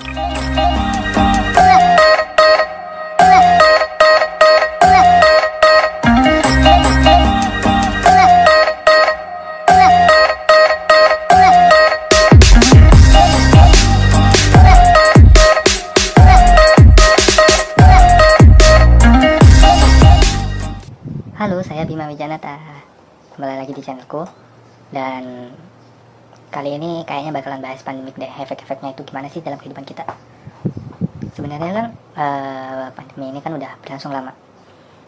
Halo, saya Bima Wijanata. Kembali lagi di channelku. Dan kali ini kayaknya bakalan bahas pandemik deh. Efek-efeknya itu gimana sih dalam kehidupan kita. Sebenarnya kan pandemi ini kan udah berlangsung lama.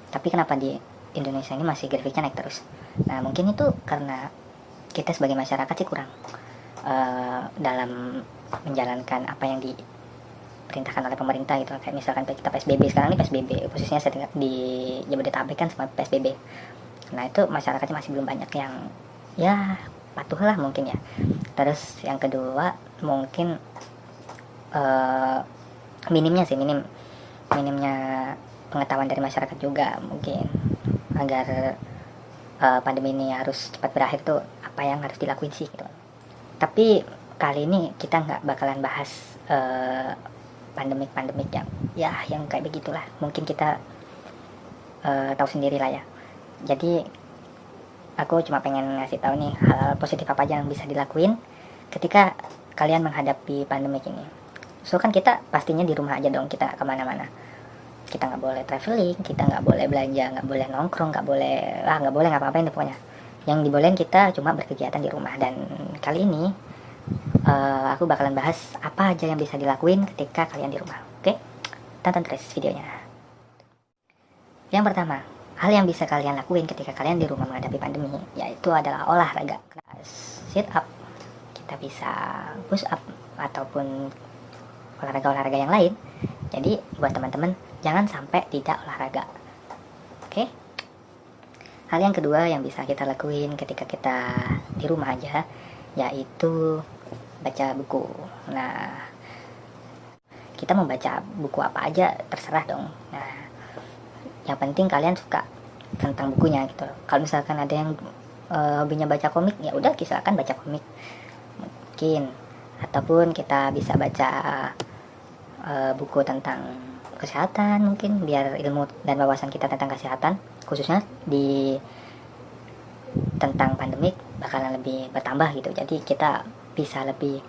Tapi kenapa di Indonesia ini masih grafiknya naik terus? Nah, mungkin itu karena kita sebagai masyarakat sih kurang dalam menjalankan apa yang diperintahkan oleh pemerintah gitu. Kayak misalkan kita PSBB, sekarang ini PSBB khususnya di Jabodetabek kan semua PSBB. Nah, itu masyarakatnya masih belum banyak yang ya patuh lah mungkin ya. Terus yang kedua mungkin minimnya pengetahuan dari masyarakat juga mungkin, agar pandemi ini harus cepat berakhir tuh apa yang harus dilakuin sih gitu. Tapi kali ini kita nggak bakalan bahas pandemik yang kayak begitulah. Mungkin kita tahu sendiri lah ya. Jadi aku cuma pengen ngasih tahu nih hal positif apa aja yang bisa dilakuin ketika kalian menghadapi pandemik ini. So kan kita pastinya di rumah aja dong, kita nggak kemana-mana. Kita nggak boleh traveling, kita nggak boleh belanja, nggak boleh nongkrong, nggak boleh ngapa-ngapain deh pokoknya. Yang dibolehin kita cuma berkegiatan di rumah. Dan kali ini aku bakalan bahas apa aja yang bisa dilakuin ketika kalian di rumah. Oke? Tonton terus videonya. Yang pertama, hal yang bisa kalian lakuin ketika kalian di rumah menghadapi pandemi yaitu adalah olahraga. Sit up, kita bisa push up ataupun olahraga-olahraga yang lain. Jadi buat teman-teman jangan sampai tidak olahraga. Oke? Hal yang kedua yang bisa kita lakuin ketika kita di rumah aja yaitu baca buku. Nah, kita mau baca buku apa aja terserah dong. Nah, yang penting kalian suka tentang bukunya gitu. Kalau misalkan ada yang hobinya baca komik, ya udah silakan baca komik mungkin. Ataupun kita bisa baca buku tentang kesehatan mungkin, biar ilmu dan wawasan kita tentang kesehatan khususnya di tentang pandemik bakalan lebih bertambah gitu. Jadi kita bisa lebih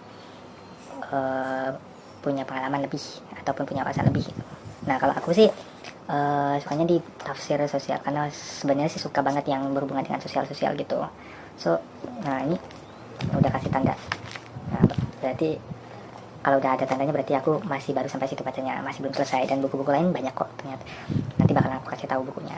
punya pengalaman lebih ataupun punya wawasan lebih gitu. Nah, kalau aku sih sukanya di tafsir sosial, karena sebenarnya sih suka banget yang berhubungan dengan sosial gitu. So, nah ini udah kasih tanda. Nah, berarti kalau udah ada tandanya berarti aku masih baru sampai situ bacanya, masih belum selesai. Dan buku-buku lain banyak kok ternyata. Nanti bakalan aku kasih tahu bukunya.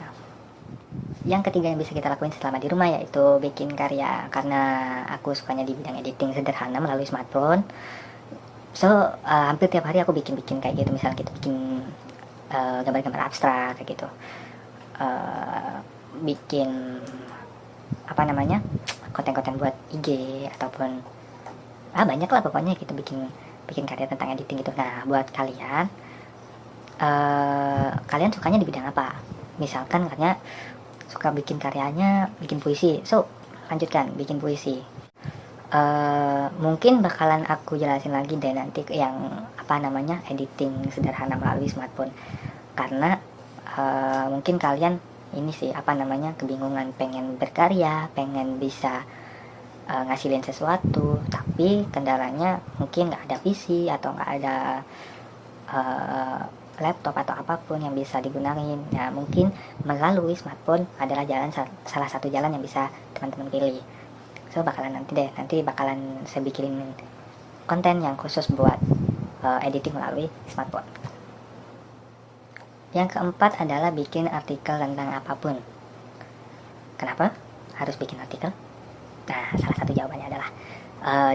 Yang ketiga yang bisa kita lakuin selama di rumah yaitu bikin karya. Karena aku sukanya di bidang editing sederhana melalui smartphone. So, hampir tiap hari aku bikin kayak gitu. Misalnya kita bikin gambar-gambar abstrak kayak gitu. Bikin apa namanya? Konten-konten buat IG ataupun banyak lah pokoknya kita bikin karya tentang editing gitu. Nah, buat kalian kalian sukanya di bidang apa? Misalkan kalian suka bikin karyanya bikin puisi, so lanjutkan bikin puisi. Mungkin bakalan aku jelasin lagi deh nanti yang apa namanya editing sederhana melalui smartphone, karena mungkin kalian ini sih apa namanya kebingungan pengen berkarya, pengen bisa ngasilin sesuatu, tapi kendalanya mungkin nggak ada PC atau nggak ada laptop atau apapun yang bisa digunain. Nah, mungkin melalui smartphone adalah salah satu jalan yang bisa teman-teman pilih. So, nanti bakalan saya bikin konten yang khusus buat editing melalui smartphone. Yang keempat adalah bikin artikel tentang apapun. Kenapa harus bikin artikel? Nah, salah satu jawabannya adalah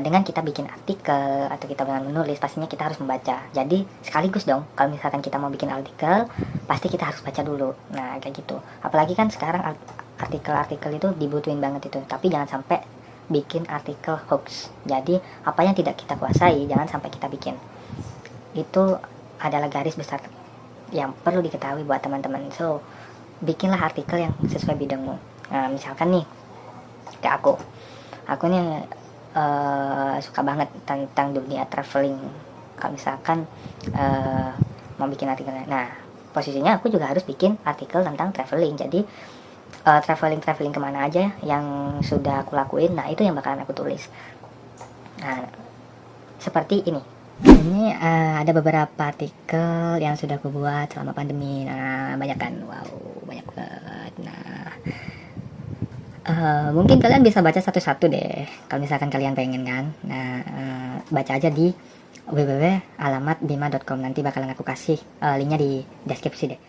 dengan kita bikin artikel atau kita dengan menulis, pastinya kita harus membaca. Jadi sekaligus dong, kalau misalkan kita mau bikin artikel, pasti kita harus baca dulu. Nah, kayak gitu. Apalagi kan sekarang artikel-artikel itu dibutuhin banget itu. Tapi jangan sampai bikin artikel hoax. Jadi apa yang tidak kita kuasai, jangan sampai kita bikin. Itu adalah garis besar yang perlu diketahui buat teman-teman. So, bikinlah artikel yang sesuai bidangmu. Nah, misalkan nih, kayak aku nih suka banget tentang dunia traveling kalau misalkan mau bikin artikelnya. Nah, posisinya aku juga harus bikin artikel tentang traveling. Jadi traveling kemana aja yang sudah aku lakuin, nah itu yang bakalan aku tulis. Nah, seperti ini. Ini ada beberapa artikel yang sudah aku buat selama pandemi. Nah, banyak kan? Wow, banyak banget. Nah, mungkin kalian bisa baca satu-satu deh kalau misalkan kalian pengen kan. Nah, baca aja di www.alamatbima.com, nanti bakalan aku kasih linknya di deskripsi deh.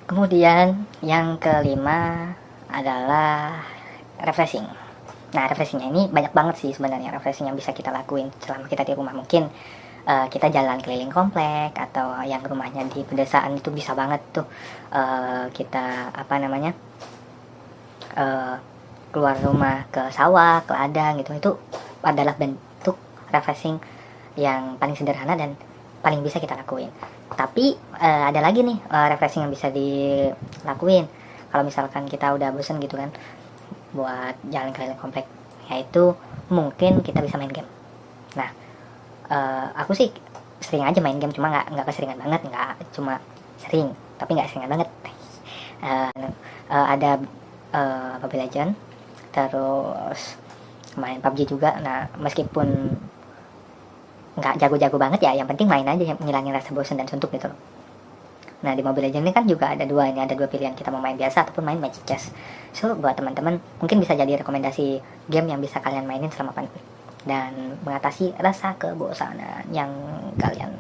Kemudian yang kelima adalah refreshing. Nah, refreshingnya ini banyak banget sih sebenarnya refreshing yang bisa kita lakuin selama kita di rumah. Mungkin kita jalan keliling komplek, atau yang rumahnya di pedesaan itu bisa banget tuh kita keluar rumah ke sawah, ke ladang gitu. Itu adalah bentuk refreshing yang paling sederhana dan paling bisa kita lakuin. Tapi ada lagi nih refreshing yang bisa dilakuin kalau misalkan kita udah bosen gitu kan buat jalan keliling komplek, yaitu mungkin kita bisa main game. Nah, aku sih sering aja main game, cuma nggak keseringan banget, nggak cuma sering tapi nggak seringan banget. Ada Mobile Legend, terus main PUBG juga. Nah, meskipun nggak jago-jago banget ya, yang penting main aja, yang ngilangin rasa bosan dan suntuk gitu loh. Nah, di Mobile Legends ini kan juga ada dua pilihan, kita mau main biasa ataupun main Magic Chess. So, buat teman-teman mungkin bisa jadi rekomendasi game yang bisa kalian mainin selama pandemi dan mengatasi rasa kebosanan yang kalian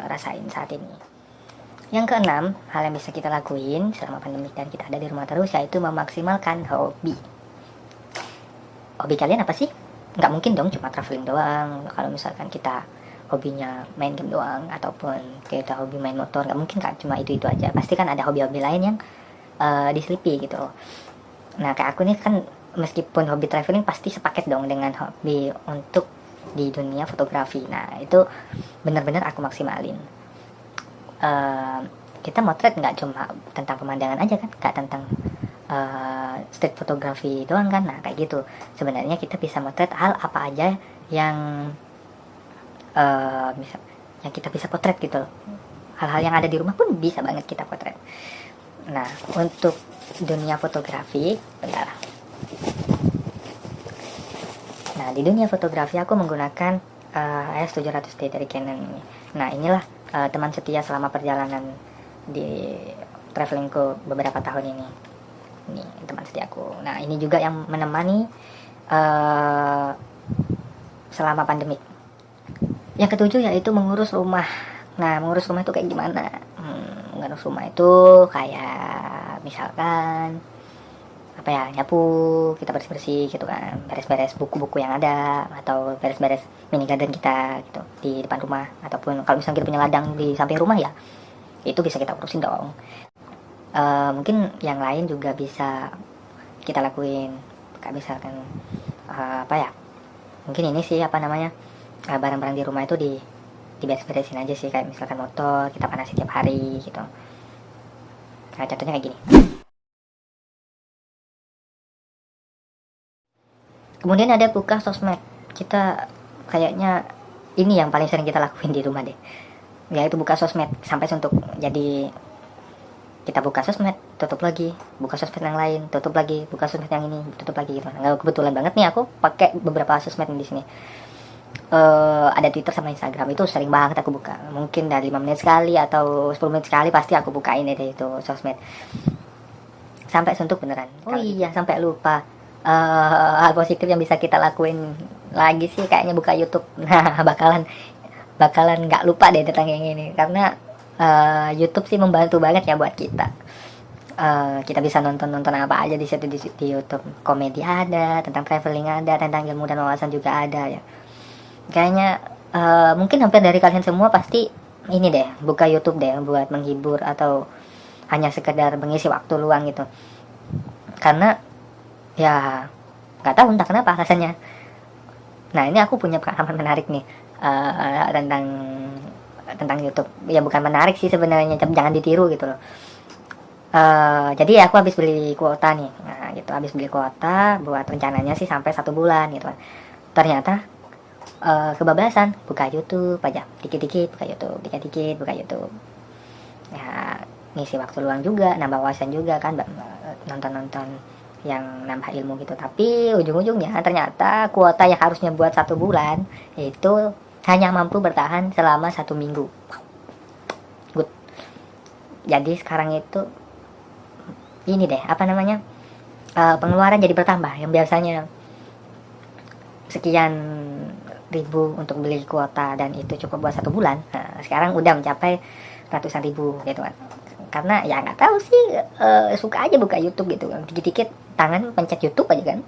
rasain saat ini. Yang keenam, hal yang bisa kita lakuin selama pandemi dan kita ada di rumah terus, yaitu memaksimalkan hobi. Hobi kalian apa sih? Nggak mungkin dong cuma traveling doang. Kalau misalkan kita hobinya main game doang, ataupun kita hobi main motor, nggak mungkin kan cuma itu aja. Pasti kan ada hobi-hobi lain yang diselipi gitu. Nah, kayak aku nih kan, meskipun hobi traveling pasti sepaket dong dengan hobi untuk di dunia fotografi. Nah, itu benar-benar aku maksimalin. Kita motret nggak cuma tentang pemandangan aja kan, nggak tentang street photography doang kan. Nah, kayak gitu sebenarnya kita bisa motret hal apa aja yang yang kita bisa potret gitu loh. Hal-hal yang ada di rumah pun bisa banget kita potret. Nah, untuk dunia fotografi, bentar. Nah, di dunia fotografi aku menggunakan AS700D dari Canon ini. Nah, inilah teman setia selama perjalanan di travelingku beberapa tahun ini. Ini teman setiaku. Nah, ini juga yang menemani selama pandemik. Yang ketujuh yaitu mengurus rumah. Nah, mengurus rumah itu kayak gimana? Mengurus rumah itu kayak misalkan nyapu, kita bersih-bersih gitu kan, beres-beres buku-buku yang ada, atau beres-beres mini garden kita gitu di depan rumah, ataupun kalau misalnya kita punya ladang di samping rumah ya, itu bisa kita urusin dong. Mungkin yang lain juga bisa kita lakuin, kayak misalkan mungkin ini sih barang-barang di rumah itu diberes-beresin aja sih, kayak misalkan motor kita panasin tiap hari gitu. Nah, contohnya kayak gini. Kemudian ada buka sosmed. Kita kayaknya ini yang paling sering kita lakuin di rumah deh, yaitu buka sosmed sampai suntuk. Jadi kita buka sosmed, tutup lagi, buka sosmed yang lain, tutup lagi, buka sosmed yang ini, tutup lagi gitu. Nggak, kebetulan banget nih aku pakai beberapa sosmed di sini. Ada Twitter sama Instagram, itu sering banget aku buka. Mungkin dari 5 menit sekali atau 10 menit sekali pasti aku bukain deh itu sosmed. Sampai suntuk beneran. Oh iya, sampai lupa. Hal positif yang bisa kita lakuin lagi sih kayaknya buka YouTube. Nah, bakalan nggak lupa deh tentang yang ini, karena YouTube sih membantu banget ya buat kita. Kita bisa nonton apa aja di situ, di YouTube. Komedi ada, tentang traveling ada, tentang ilmu dan wawasan juga ada ya. Kayaknya mungkin hampir dari kalian semua pasti ini deh, buka YouTube deh buat menghibur atau hanya sekedar mengisi waktu luang gitu. Karena ya nggak tahu entah kenapa rasanya. Nah, ini aku punya pengalaman menarik nih tentang YouTube. Ya bukan menarik sih sebenarnya, jangan ditiru gitu loh. Jadi aku habis beli kuota nih. Nah gitu, habis beli kuota buat rencananya sih sampai 1 bulan gitu kan. Ternyata kebablasan, buka YouTube aja, dikit-dikit buka YouTube, dikit-dikit buka YouTube. Ya ngisi waktu luang juga, nambah wawasan juga kan, nonton-nonton yang nambah ilmu gitu. Tapi ujung-ujungnya ternyata kuota yang harusnya buat 1 bulan itu hanya mampu bertahan selama 1 minggu. Good. Jadi sekarang itu ini deh, apa namanya, pengeluaran jadi bertambah. Yang biasanya sekian ribu untuk beli kuota dan itu cukup buat 1 bulan, nah, sekarang udah mencapai ratusan ribu gitu kan. Karena ya nggak tahu sih, suka aja buka YouTube gitu kan, dikit-dikit tangan pencet YouTube aja kan.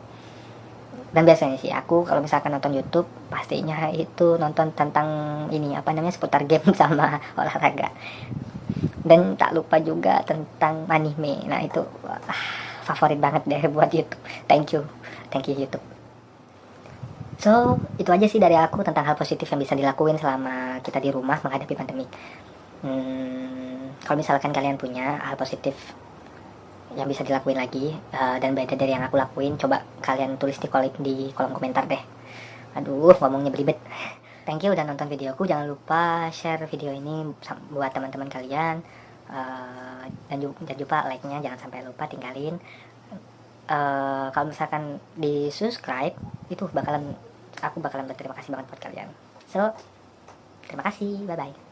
Dan biasanya sih aku kalau misalkan nonton YouTube pastinya itu nonton tentang ini, apa namanya, seputar game sama olahraga. Dan tak lupa juga tentang anime. Nah itu favorit banget deh buat YouTube. Thank you YouTube. So itu aja sih dari aku tentang hal positif yang bisa dilakuin selama kita di rumah menghadapi pandemi. Kalau misalkan kalian punya hal positif yang bisa dilakuin lagi, dan beda dari yang aku lakuin, coba kalian tulis di kolom komentar deh. Aduh, ngomongnya belibet. Thank you udah nonton videoku. Jangan lupa share video ini buat teman-teman kalian, dan juga like-nya jangan sampai lupa tinggalin. Kalau misalkan di subscribe itu aku bakalan berterima kasih banget buat kalian. So terima kasih, bye bye.